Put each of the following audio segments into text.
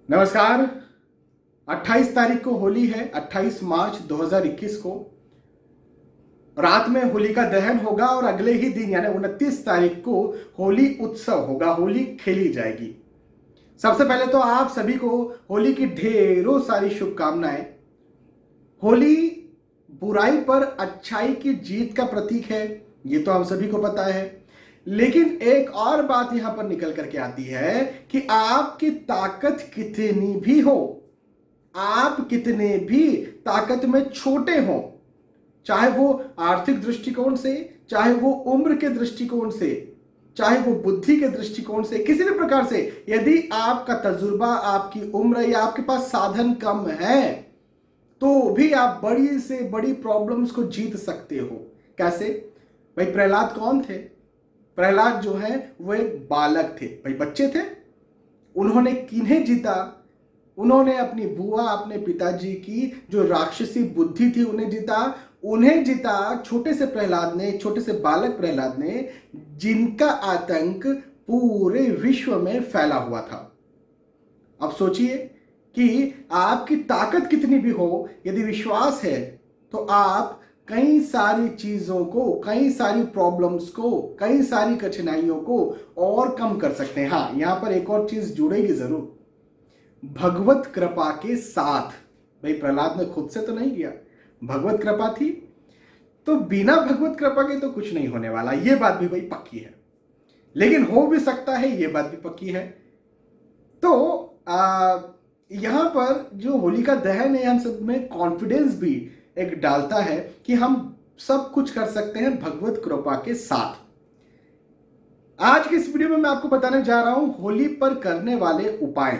नमस्कार। 28 तारीख को होली है। 28 मार्च 2021 को रात में होलिका दहन होगा और अगले ही दिन यानी 29 तारीख को होली उत्सव होगा, होली खेली जाएगी। सबसे पहले तो आप सभी को होली की ढेरों सारी शुभकामनाएं। होली बुराई पर अच्छाई की जीत का प्रतीक है, ये तो हम सभी को पता है। लेकिन एक और बात यहां पर निकल करके आती है कि आपकी ताकत कितनी भी हो, आप कितने भी ताकत में छोटे हों, चाहे वो आर्थिक दृष्टिकोण से, चाहे वो उम्र के दृष्टिकोण से, चाहे वो बुद्धि के दृष्टिकोण से, किसी भी प्रकार से, यदि आपका तजुर्बा, आपकी उम्र या आपके पास साधन कम है तो भी आप बड़ी से बड़ी प्रॉब्लम्स को जीत सकते हो। कैसे? भाई प्रहलाद कौन थे? प्रहलाद जो है वो एक बालक थे, भाई बच्चे थे। उन्होंने किन्हें जीता? उन्होंने अपनी बुआ, अपने पिताजी की जो राक्षसी बुद्धि थी उन्हें जीता। उन्हें जीता छोटे से प्रहलाद ने, छोटे से बालक प्रहलाद ने, जिनका आतंक पूरे विश्व में फैला हुआ था। अब सोचिए कि आपकी ताकत कितनी भी हो, यदि विश्वास है तो आप कई सारी चीजों को, कई सारी प्रॉब्लम्स को, कई सारी कठिनाइयों को और कम कर सकते हैं। हाँ, यहां पर एक और चीज जुड़ेगी जरूर, भगवत कृपा के साथ। भाई प्रहलाद ने खुद से तो नहीं किया, भगवत कृपा थी, तो बिना भगवत कृपा के तो कुछ नहीं होने वाला, ये बात भी भाई पक्की है। लेकिन हो भी सकता है, ये बात भी पक्की है। तो यहां पर जो होलिका दहन है, हम सब में कॉन्फिडेंस भी एक डालता है कि हम सब कुछ कर सकते हैं भगवत कृपा के साथ। आज की इस वीडियो में मैं आपको बताने जा रहा हूं होली पर करने वाले उपाय।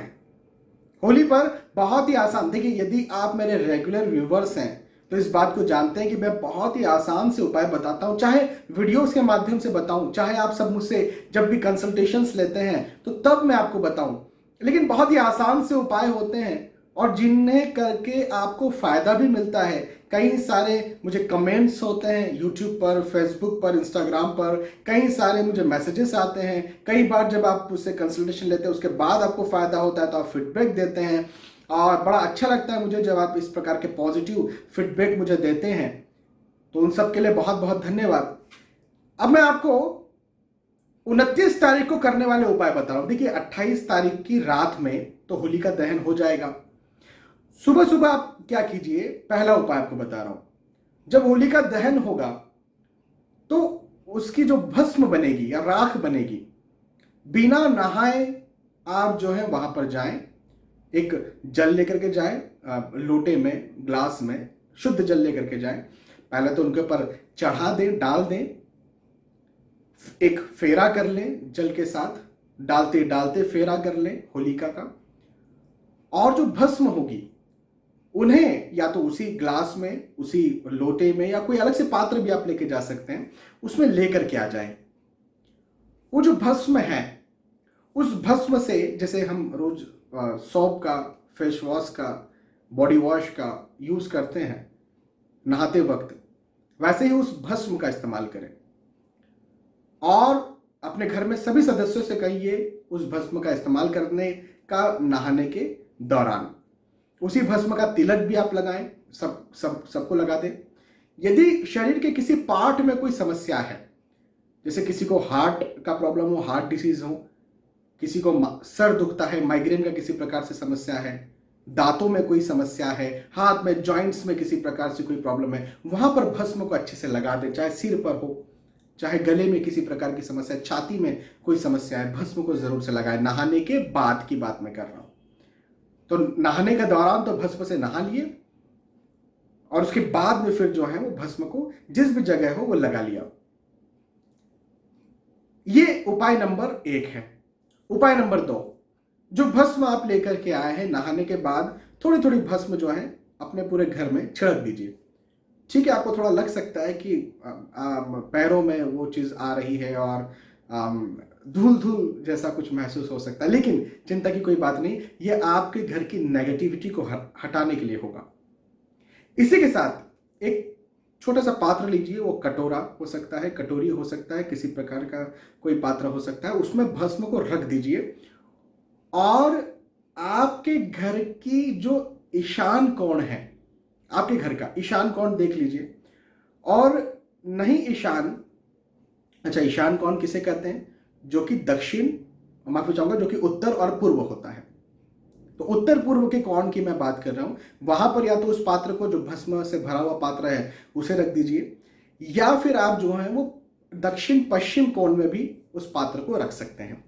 होली पर बहुत ही आसान, देखिए यदि आप मेरे रेगुलर व्यूवर्स हैं तो इस बात को जानते हैं कि मैं बहुत ही आसान से उपाय बताता हूं, चाहे वीडियोस के माध्यम से बताऊं, चाहे आप सब मुझसे जब भी कंसल्टेशंस लेते हैं तो तब मैं आपको बताऊं। लेकिन बहुत ही आसान से उपाय होते हैं और जिन्हें करके आपको फायदा भी मिलता है। कई सारे मुझे कमेंट्स होते हैं यूट्यूब पर, फेसबुक पर, इंस्टाग्राम पर, कई सारे मुझे मैसेजेस आते हैं। कई बार जब आप उससे कंसल्टेशन लेते हैं उसके बाद आपको फायदा होता है तो आप फीडबैक देते हैं और बड़ा अच्छा लगता है मुझे जब आप इस प्रकार के पॉजिटिव फीडबैक मुझे देते हैं। तो उन सब के लिए बहुत बहुत धन्यवाद। अब मैं आपको 29 तारीख को करने वाले उपाय बता रहा हूं। देखिए 28 तारीख की रात में तो होलिका दहन हो जाएगा। सुबह सुबह आप क्या कीजिए, पहला उपाय आपको बता रहा हूं। जब होलिका दहन होगा तो उसकी जो भस्म बनेगी या राख बनेगी, बिना नहाए आप जो है वहां पर जाएं, एक जल लेकर के जाएं, लोटे में, ग्लास में शुद्ध जल लेकर के जाएं। पहले तो उनके ऊपर चढ़ा दें, डाल दें, एक फेरा कर लें जल के साथ, डालते डालते फेरा कर लें होलिका का। और जो भस्म होगी उन्हें या तो उसी ग्लास में, उसी लोटे में, या कोई अलग से पात्र भी आप लेके जा सकते हैं, उसमें लेकर के आ जाएं। वो जो भस्म है, उस भस्म से जैसे हम रोज सोप का, फेस वॉश का, बॉडी वॉश का यूज करते हैं नहाते वक्त, वैसे ही उस भस्म का इस्तेमाल करें। और अपने घर में सभी सदस्यों से कहिए उस भस्म का इस्तेमाल करने का नहाने के दौरान। उसी भस्म का तिलक भी आप लगाएं, सबको लगा दें। यदि शरीर के किसी पार्ट में कोई समस्या है, जैसे किसी को हार्ट का प्रॉब्लम हो, हार्ट डिसीज हो, किसी को सर दुखता है, माइग्रेन का किसी प्रकार से समस्या है, दांतों में कोई समस्या है, हाथ में जॉइंट्स में किसी प्रकार से कोई प्रॉब्लम है, वहां पर भस्म को अच्छे से लगा दें। चाहे सिर पर हो, चाहे गले में किसी प्रकार की समस्या, छाती में कोई समस्या है, भस्म को जरूर से लगाएं। नहाने के बाद की बात मैं कर रहा हूं। तो नहाने के दौरान तो भस्म से नहा लिए और उसके बाद में फिर जो है वो भस्म को जिस भी जगह हो वो लगा लिया। ये उपाय नंबर 1 है। उपाय नंबर 2, जो भस्म आप लेकर के आए हैं, नहाने के बाद थोड़ी थोड़ी भस्म जो है अपने पूरे घर में छिड़क दीजिए। ठीक है, आपको थोड़ा लग सकता है कि पैरों में वो चीज आ रही है और धूल धूल जैसा कुछ महसूस हो सकता है, लेकिन चिंता की कोई बात नहीं, ये आपके घर की नेगेटिविटी को हटाने के लिए होगा। इसी के साथ एक छोटा सा पात्र लीजिए, वो कटोरा हो सकता है, कटोरी हो सकता है, किसी प्रकार का कोई पात्र हो सकता है, उसमें भस्म को रख दीजिए और आपके घर की जो ईशान कोण है, आपके घर का ईशान कोण देख लीजिए। और नहीं ईशान, अच्छा ईशान कोण किसे कहते हैं? जो कि दक्षिण, माफी चाहूंगा, जो कि उत्तर और पूर्व होता है। तो उत्तर पूर्व के कोण की मैं बात कर रहा हूं। वहां पर या तो उस पात्र को, जो भस्म से भरा हुआ पात्र है, उसे रख दीजिए, या फिर आप जो है वो दक्षिण पश्चिम कोण में भी उस पात्र को रख सकते हैं।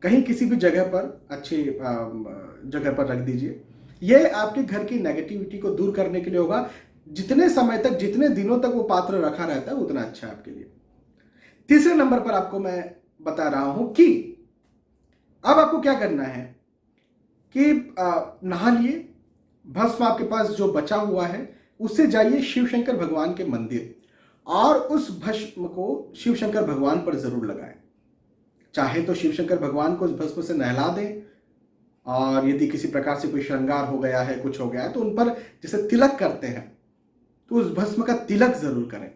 कहीं किसी भी जगह पर, अच्छी जगह पर रख दीजिए। यह आपके घर की नेगेटिविटी को दूर करने के लिए होगा। जितने समय तक, जितने दिनों तक वो पात्र रखा रहता है, उतना अच्छा है आपके लिए। तीसरे नंबर पर आपको मैं बता रहा हूं कि अब आपको क्या करना है कि नहा लिए, भस्म आपके पास जो बचा हुआ है उससे जाइए शिव शंकर भगवान के मंदिर, और उस भस्म को शिव शंकर भगवान पर जरूर लगाएं। चाहे तो शिव शंकर भगवान को उस भस्म से नहला दें, और यदि किसी प्रकार से कोई श्रृंगार हो गया है, कुछ हो गया है, तो उन पर जैसे तिलक करते हैं, तो उस भस्म का तिलक जरूर करें।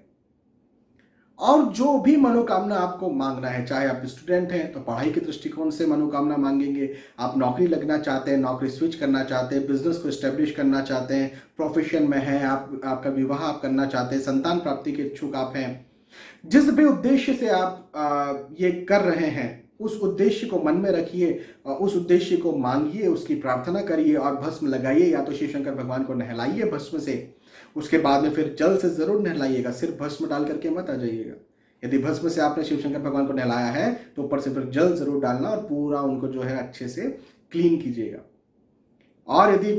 और जो भी मनोकामना आपको मांगना है, चाहे आप स्टूडेंट हैं तो पढ़ाई के दृष्टिकोण से मनोकामना मांगेंगे, आप नौकरी लगना चाहते हैं, नौकरी स्विच करना चाहते हैं, बिजनेस को एस्टेब्लिश करना चाहते हैं, प्रोफेशन में हैं आप, आपका विवाह आप करना चाहते हैं, संतान प्राप्ति के इच्छुक आप हैं, जिस भी उद्देश्य से आप ये कर रहे हैं, उस उद्देश्य को मन में रखिए, उस उद्देश्य को मांगिए, उसकी प्रार्थना करिए और भस्म लगाइए। या तो शिव शंकर भगवान को नहलाइए भस्म से, उसके बाद में फिर जल से जरूर नहलाइएगा, सिर्फ भस्म डाल करके मत आ जाइएगा। यदि भस्म से आपने शिव शंकर भगवान को नहलाया है तो ऊपर से फिर जल जरूर डालना और पूरा उनको जो है अच्छे से क्लीन कीजिएगा। और यदि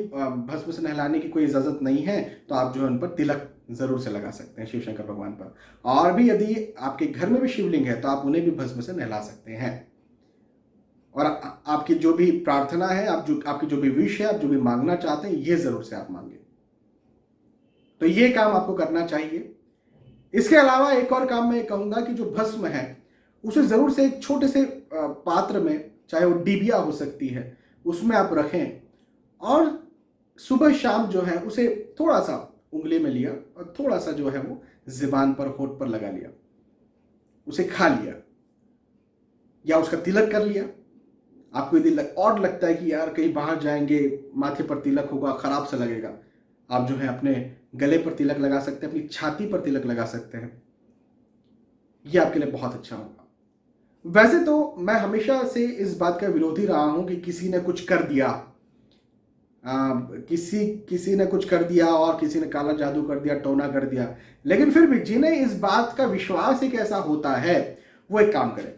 भस्म से नहलाने की कोई इजाजत नहीं है तो आप जो है उन पर तिलक जरूर से लगा सकते हैं, शिव शंकर भगवान पर। और भी यदि आपके घर में भी शिवलिंग है तो आप उन्हें भी भस्म से नहला सकते हैं। और आपकी जो भी प्रार्थना है, आपकी जो भी विश है, आप जो भी मांगना चाहते हैं, ये जरूर से आप मांगे। तो ये काम आपको करना चाहिए। इसके अलावा एक और काम मैं कहूंगा कि जो भस्म है उसे जरूर से एक छोटे से पात्र में, चाहे वो डिबिया हो सकती है, उसमें आप रखें, और सुबह शाम जो है उसे थोड़ा सा उंगली में लिया और थोड़ा सा जो है वो ज़ुबान पर, होठ पर लगा लिया, उसे खा लिया या उसका तिलक कर लिया। आपको यदि और लगता है कि यार कहीं बाहर जाएंगे, माथे पर तिलक होगा, खराब सा लगेगा, आप जो है अपने गले पर तिलक लगा सकते हैं, अपनी छाती पर तिलक लगा सकते हैं। यह आपके लिए बहुत अच्छा होगा। वैसे तो मैं हमेशा से इस बात का विरोधी रहा हूं कि किसी ने कुछ कर दिया, किसी ने कुछ कर दिया और किसी ने काला जादू कर दिया, टोना कर दिया। लेकिन फिर भी जिन्हें इस बात का विश्वास है कि ऐसा होता है, वो एक काम करें,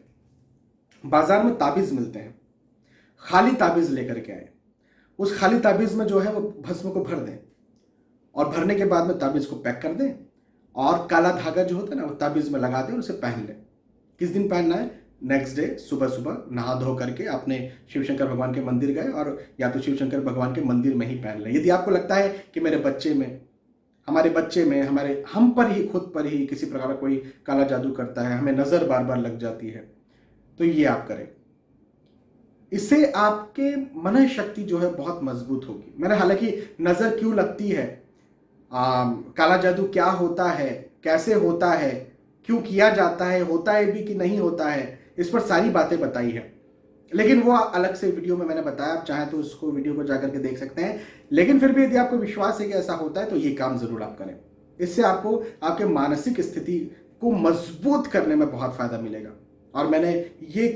बाजार में ताबीज मिलते हैं, खाली ताबीज लेकर के आए, उस खाली ताबीज में जो है वो भस्म को भर दें, और भरने के बाद में ताबीज को पैक कर दें, और काला धागा जो होता है ना वो ताबीज में लगा दें और उसे पहन लें। किस दिन पहनना है? नेक्स्ट डे सुबह सुबह नहा धो करके अपने शिव शंकर भगवान के मंदिर गए, और या तो शिव शंकर भगवान के मंदिर में ही पहन लें। यदि आपको लगता है कि मेरे बच्चे में, हमारे बच्चे में, हम पर ही, खुद पर ही किसी प्रकार का कोई काला जादू करता है, हमें नजर बार बार लग जाती है, तो ये आप करें। इससे आपके मन शक्ति जो है बहुत मजबूत होगी। मैंने हालांकि नजर क्यों लगती है, काला जादू क्या होता है, कैसे होता है, क्यों किया जाता है, होता है भी कि नहीं होता है, इस पर सारी बातें बताई है, लेकिन वो अलग से वीडियो में मैंने बताया, आप चाहें तो उसको वीडियो को जाकर के देख सकते हैं। लेकिन फिर भी यदि आपको विश्वास है कि ऐसा होता है तो ये काम जरूर आप करें। इससे आपको आपके मानसिक स्थिति को मजबूत करने में बहुत फायदा मिलेगा। और मैंने ये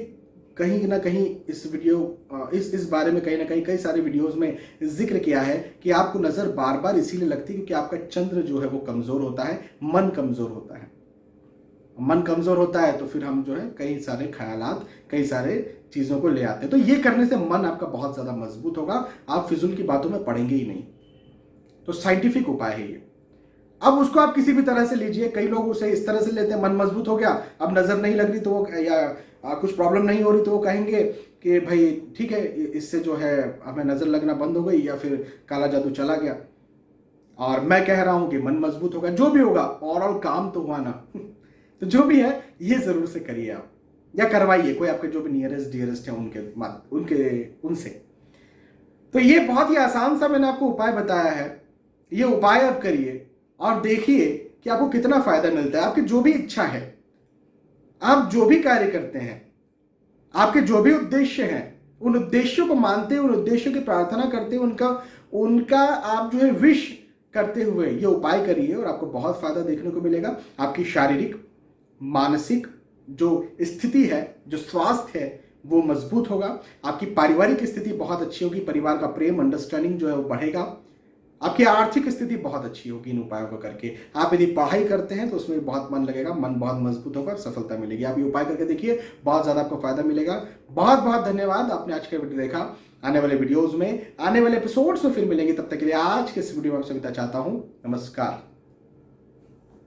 कहीं ना कहीं इस बारे में कहीं ना कहीं कई सारे वीडियोस में जिक्र किया है कि आपको नजर बार बार इसीलिए लगती है क्योंकि आपका चंद्र जो है वो कमजोर होता है, मन कमजोर होता है। मन कमजोर होता है तो फिर हम जो है कई सारे ख्यालात, कई सारे चीजों को ले आते हैं। तो ये करने से मन आपका बहुत ज्यादा मजबूत होगा, आप फिजूल की बातों में पड़ेंगे ही नहीं। तो साइंटिफिक उपाय है ये। अब उसको आप किसी भी तरह से लीजिए। कई लोग उसे इस तरह से लेते हैं, मन मजबूत हो गया, अब नजर नहीं लग रही तो वो, या कुछ प्रॉब्लम नहीं हो रही तो वो कहेंगे कि भाई ठीक है, इससे जो है हमें नजर लगना बंद हो गई या फिर काला जादू चला गया। और मैं कह रहा हूं कि मन मजबूत होगा, जो भी होगा, ओवरऑल काम तो हुआ ना। तो जो भी है ये जरूर से करिए आप, या करवाइए कोई आपके जो भी नियरेस्ट डियरेस्ट है उनसे। तो ये बहुत ही आसान सा मैंने आपको उपाय बताया है। ये उपाय आप करिए और देखिए कि आपको कितना फायदा मिलता है। आपकी जो भी इच्छा है, आप जो भी कार्य करते हैं, आपके जो भी उद्देश्य हैं, उन उद्देश्यों को मानते हुए, उन उद्देश्यों की प्रार्थना करते हुए, उनका आप जो है विश करते हुए ये उपाय करिए और आपको बहुत फायदा देखने को मिलेगा। आपकी शारीरिक, मानसिक जो स्थिति है, जो स्वास्थ्य है, वो मजबूत होगा। आपकी पारिवारिक स्थिति बहुत अच्छी होगी, परिवार का प्रेम, अंडरस्टैंडिंग जो है वो बढ़ेगा। आपकी आर्थिक स्थिति बहुत अच्छी होगी इन उपायों को करके। आप यदि पढ़ाई करते हैं तो उसमें बहुत मन लगेगा, मन बहुत मजबूत होगा, सफलता मिलेगी। आप ये उपाय करके देखिए, बहुत ज्यादा आपको फायदा मिलेगा। बहुत बहुत धन्यवाद, आपने आज का वीडियो देखा। आने वाले वीडियोज में, आने वाले एपिसोड्स में फिर मिलेंगे। तब तक के लिए आज के इस वीडियो में आपसे विदा चाहता हूं। नमस्कार।